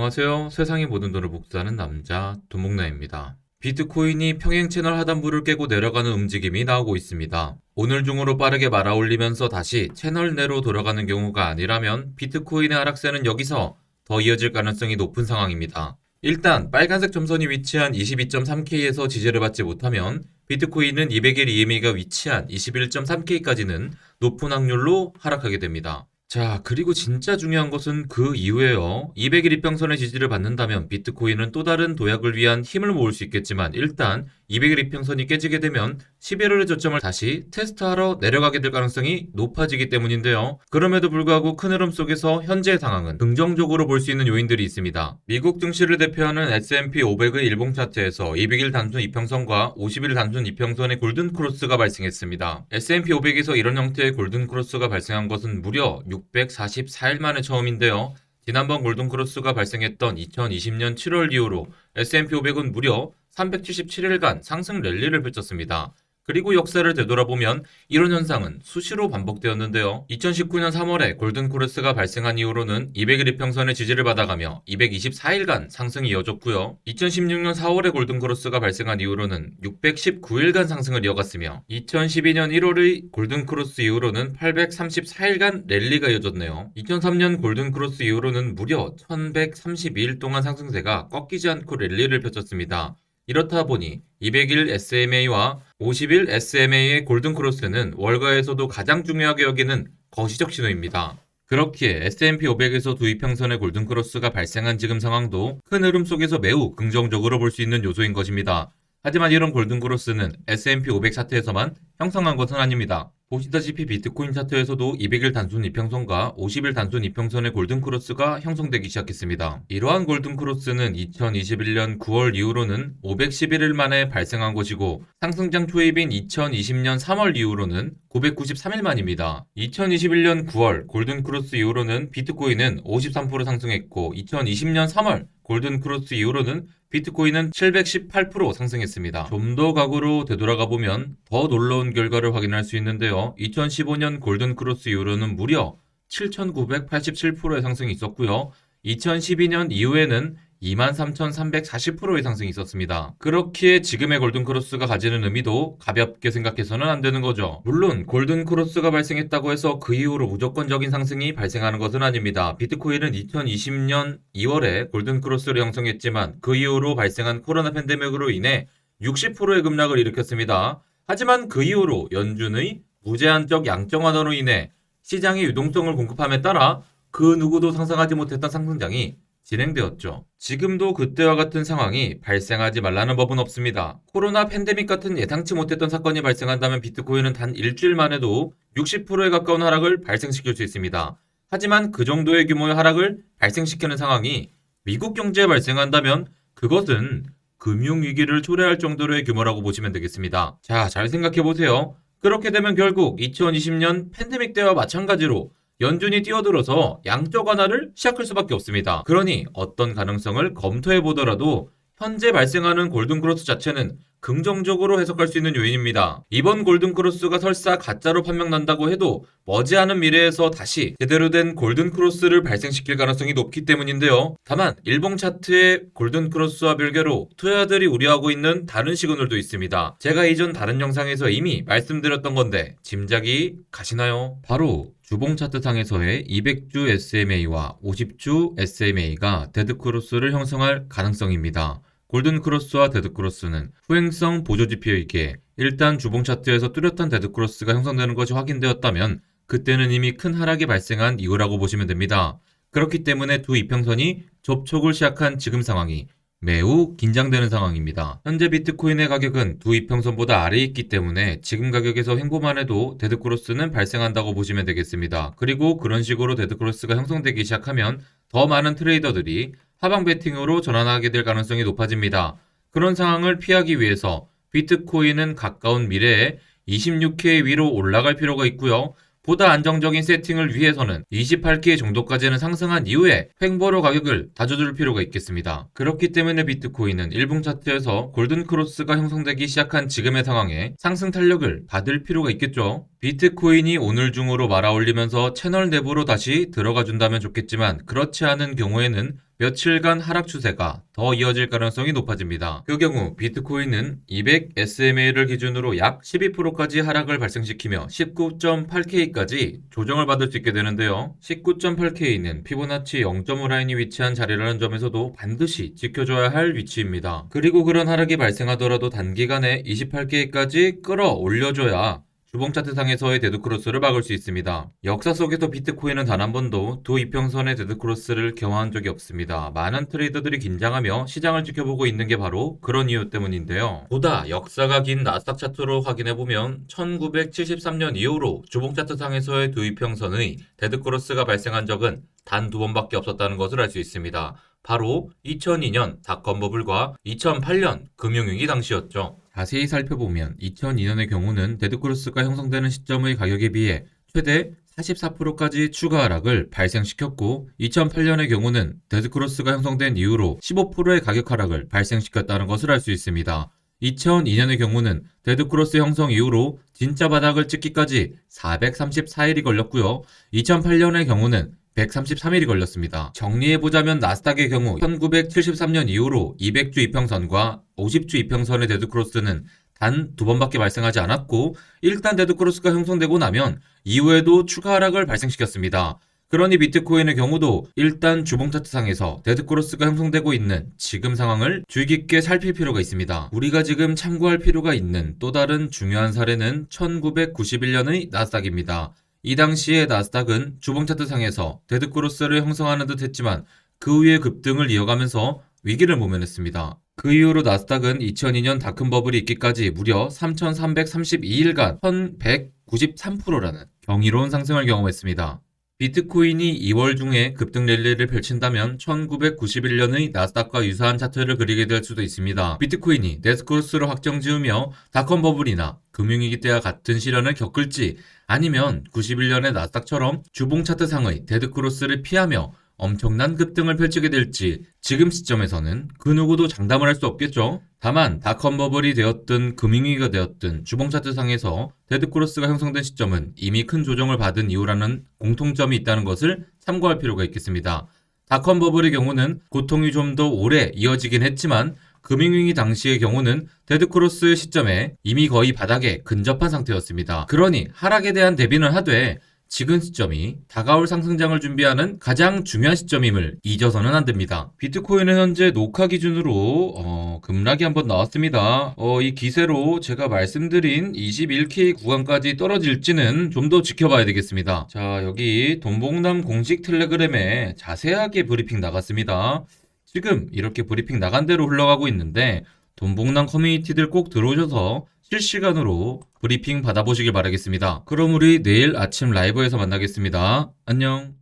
안녕하세요. 세상의 모든 돈을 복사하는 남자 돈목나입니다. 비트코인이 평행 채널 하단부를 깨고 내려가는 움직임이 나오고 있습니다. 오늘 중으로 빠르게 말아올리면서 다시 채널 내로 돌아가는 경우가 아니라면 비트코인의 하락세는 여기서 더 이어질 가능성이 높은 상황입니다. 일단 빨간색 점선이 위치한 22.3K에서 지지를 받지 못하면 비트코인은 200일 EMA가 위치한 21.3K까지는 높은 확률로 하락하게 됩니다. 자, 그리고 진짜 중요한 것은 그 이후에요. 200일 이평선의 지지를 받는다면 비트코인은 또 다른 도약을 위한 힘을 모을 수 있겠지만 일단 200일 이평선이 깨지게 되면 11월의 저점을 다시 테스트하러 내려가게 될 가능성이 높아지기 때문인데요. 그럼에도 불구하고 큰 흐름 속에서 현재의 상황은 긍정적으로 볼 수 있는 요인들이 있습니다. 미국 증시를 대표하는 S&P 500의 일봉 차트에서 200일 단순 이평선과 50일 단순 이평선의 골든 크로스가 발생했습니다. S&P 500에서 이런 형태의 골든 크로스가 발생한 것은 무려 644일 만에 처음인데요. 지난번 골든크로스가 발생했던 2020년 7월 이후로 S&P 500은 무려 377일간 상승 랠리를 펼쳤습니다. 그리고 역사를 되돌아보면 이런 현상은 수시로 반복되었는데요. 2019년 3월에 골든크로스가 발생한 이후로는 200일 이평선의 지지를 받아가며 224일간 상승이 이어졌고요. 2016년 4월에 골든크로스가 발생한 이후로는 619일간 상승을 이어갔으며 2012년 1월의 골든크로스 이후로는 834일간 랠리가 이어졌네요. 2003년 골든크로스 이후로는 무려 1132일 동안 상승세가 꺾이지 않고 랠리를 펼쳤습니다. 이렇다 보니 200일 SMA와 50일 SMA의 골든크로스는 월가에서도 가장 중요하게 여기는 거시적 신호입니다. 그렇기에 S&P 500에서 두 이평선의 골든크로스가 발생한 지금 상황도 큰 흐름 속에서 매우 긍정적으로 볼 수 있는 요소인 것입니다. 하지만 이런 골든크로스는 S&P 500 차트에서만 형성한 것은 아닙니다. 보시다시피 비트코인 차트에서도 200일 단순 이평선과 50일 단순 이평선의 골든크로스가 형성되기 시작했습니다. 이러한 골든크로스는 2021년 9월 이후로는 511일 만에 발생한 것이고 상승장 초입인 2020년 3월 이후로는 993일 만입니다. 2021년 9월 골든크로스 이후로는 비트코인은 53% 상승했고 2020년 3월 골든크로스 이후로는 비트코인은 718% 상승했습니다. 좀 더 과거로 되돌아가 보면 더 놀라운 결과를 확인할 수 있는데요. 2015년 골든크로스 이후로는 무려 7,987%의 상승이 있었고요. 2012년 이후에는 23,340%의 상승이 있었습니다. 그렇기에 지금의 골든크로스가 가지는 의미도 가볍게 생각해서는 안 되는 거죠. 물론 골든크로스가 발생했다고 해서 그 이후로 무조건적인 상승이 발생하는 것은 아닙니다. 비트코인은 2020년 2월에 골든크로스를 형성했지만 그 이후로 발생한 코로나 팬데믹으로 인해 60%의 급락을 일으켰습니다. 하지만 그 이후로 연준의 무제한적 양적 완화로 인해 시장의 유동성을 공급함에 따라 그 누구도 상상하지 못했던 상승장이 진행되었죠. 지금도 그때와 같은 상황이 발생하지 말라는 법은 없습니다. 코로나 팬데믹 같은 예상치 못했던 사건이 발생한다면 비트코인은 단 일주일 만에도 60%에 가까운 하락을 발생시킬 수 있습니다. 하지만 그 정도의 규모의 하락을 발생시키는 상황이 미국 경제에 발생한다면 그것은 금융위기를 초래할 정도로의 규모라고 보시면 되겠습니다. 자, 잘 생각해보세요. 그렇게 되면 결국 2020년 팬데믹 때와 마찬가지로 연준이 뛰어들어서 양적 완화를 시작할 수밖에 없습니다. 그러니 어떤 가능성을 검토해 보더라도 현재 발생하는 골든크로스 자체는 긍정적으로 해석할 수 있는 요인입니다. 이번 골든크로스가 설사 가짜로 판명난다고 해도 머지않은 미래에서 다시 제대로 된 골든크로스를 발생시킬 가능성이 높기 때문인데요. 다만 일봉 차트의 골든크로스와 별개로 투자자들이 우려하고 있는 다른 시그널도 있습니다. 제가 이전 다른 영상에서 이미 말씀드렸던 건데 짐작이 가시나요? 바로 주봉 차트상에서의 200주 SMA와 50주 SMA가 데드크로스를 형성할 가능성입니다. 골든크로스와 데드크로스는 후행성 보조지표이기에 일단 주봉 차트에서 뚜렷한 데드크로스가 형성되는 것이 확인되었다면 그때는 이미 큰 하락이 발생한 이후라고 보시면 됩니다. 그렇기 때문에 두 이평선이 접촉을 시작한 지금 상황이 매우 긴장되는 상황입니다. 현재 비트코인의 가격은 두 이평선보다 아래에 있기 때문에 지금 가격에서 횡보만 해도 데드크로스는 발생한다고 보시면 되겠습니다. 그리고 그런 식으로 데드크로스가 형성되기 시작하면 더 많은 트레이더들이 하방 베팅으로 전환하게 될 가능성이 높아집니다. 그런 상황을 피하기 위해서 비트코인은 가까운 미래에 26K 위로 올라갈 필요가 있고요. 보다 안정적인 세팅을 위해서는 28K 정도까지는 상승한 이후에 횡보로 가격을 다져줄 필요가 있겠습니다. 그렇기 때문에 비트코인은 일봉 차트에서 골든크로스가 형성되기 시작한 지금의 상황에 상승 탄력을 받을 필요가 있겠죠. 비트코인이 오늘 중으로 말아올리면서 채널 내부로 다시 들어가 준다면 좋겠지만 그렇지 않은 경우에는 며칠간 하락 추세가 더 이어질 가능성이 높아집니다. 그 경우 비트코인은 200 SMA를 기준으로 약 12%까지 하락을 발생시키며 19.8K까지 조정을 받을 수 있게 되는데요. 19.8K는 피보나치 0.5 라인이 위치한 자리라는 점에서도 반드시 지켜줘야 할 위치입니다. 그리고 그런 하락이 발생하더라도 단기간에 28K까지 끌어올려줘야 주봉 차트상에서의 데드크로스를 막을 수 있습니다. 역사 속에서 비트코인은 단 한 번도 두 이평선의 데드크로스를 경험한 적이 없습니다. 많은 트레이더들이 긴장하며 시장을 지켜보고 있는 게 바로 그런 이유 때문인데요. 보다 역사가 긴 나스닥 차트로 확인해보면 1973년 이후로 주봉 차트상에서의 두 이평선의 데드크로스가 발생한 적은 단 두 번밖에 없었다는 것을 알 수 있습니다. 바로 2002년 닷컴 버블과 2008년 금융위기 당시였죠. 자세히 살펴보면 2002년의 경우는 데드크로스가 형성되는 시점의 가격에 비해 최대 44%까지 추가 하락을 발생시켰고 2008년의 경우는 데드크로스가 형성된 이후로 15%의 가격 하락을 발생시켰다는 것을 알 수 있습니다. 2002년의 경우는 데드크로스 형성 이후로 진짜 바닥을 찍기까지 434일이 걸렸고요. 2008년의 경우는 133일이 걸렸습니다. 정리해보자면 나스닥의 경우 1973년 이후로 200주 이평선과 50주 이평선의 데드크로스는 단 두 번밖에 발생하지 않았고 일단 데드크로스가 형성되고 나면 이후에도 추가 하락을 발생시켰습니다. 그러니 비트코인의 경우도 일단 주봉 차트상에서 데드크로스가 형성되고 있는 지금 상황을 주의 깊게 살필 필요가 있습니다. 우리가 지금 참고할 필요가 있는 또 다른 중요한 사례는 1991년의 나스닥입니다. 이 당시의 나스닥은 주봉 차트상에서 데드크로스를 형성하는 듯 했지만 그 후에 급등을 이어가면서 위기를 모면했습니다. 그 이후로 나스닥은 2002년 닷컴 버블이 있기까지 무려 3,332일간 1,193%라는 경이로운 상승을 경험했습니다. 비트코인이 2월 중에 급등 랠리를 펼친다면 1991년의 나스닥과 유사한 차트를 그리게 될 수도 있습니다. 비트코인이 데드크로스로 확정지으며 닷컴 버블이나 금융위기 때와 같은 시련을 겪을지 아니면 91년의 나스닥처럼 주봉 차트상의 데드크로스를 피하며 엄청난 급등을 펼치게 될지 지금 시점에서는 그 누구도 장담을 할 수 없겠죠. 다만 닷컴 버블이 되었든 금융위기가 되었든 주봉 차트상에서 데드크로스가 형성된 시점은 이미 큰 조정을 받은 이후라는 공통점이 있다는 것을 참고할 필요가 있겠습니다. 닷컴 버블의 경우는 고통이 좀 더 오래 이어지긴 했지만 금융위기 당시의 경우는 데드크로스의 시점에 이미 거의 바닥에 근접한 상태였습니다. 그러니 하락에 대한 대비는 하되 지금 시점이 다가올 상승장을 준비하는 가장 중요한 시점임을 잊어서는 안 됩니다. 비트코인은 현재 녹화 기준으로 급락이 한번 나왔습니다. 이 기세로 제가 말씀드린 21K 구간까지 떨어질지는 좀 더 지켜봐야 되겠습니다. 자, 여기 돈봉남 공식 텔레그램에 자세하게 브리핑 나갔습니다. 지금 이렇게 브리핑 나간 대로 흘러가고 있는데 돈봉남 커뮤니티들 꼭 들어오셔서 실시간으로 브리핑 받아보시길 바라겠습니다. 그럼 우리 내일 아침 라이브에서 만나겠습니다. 안녕.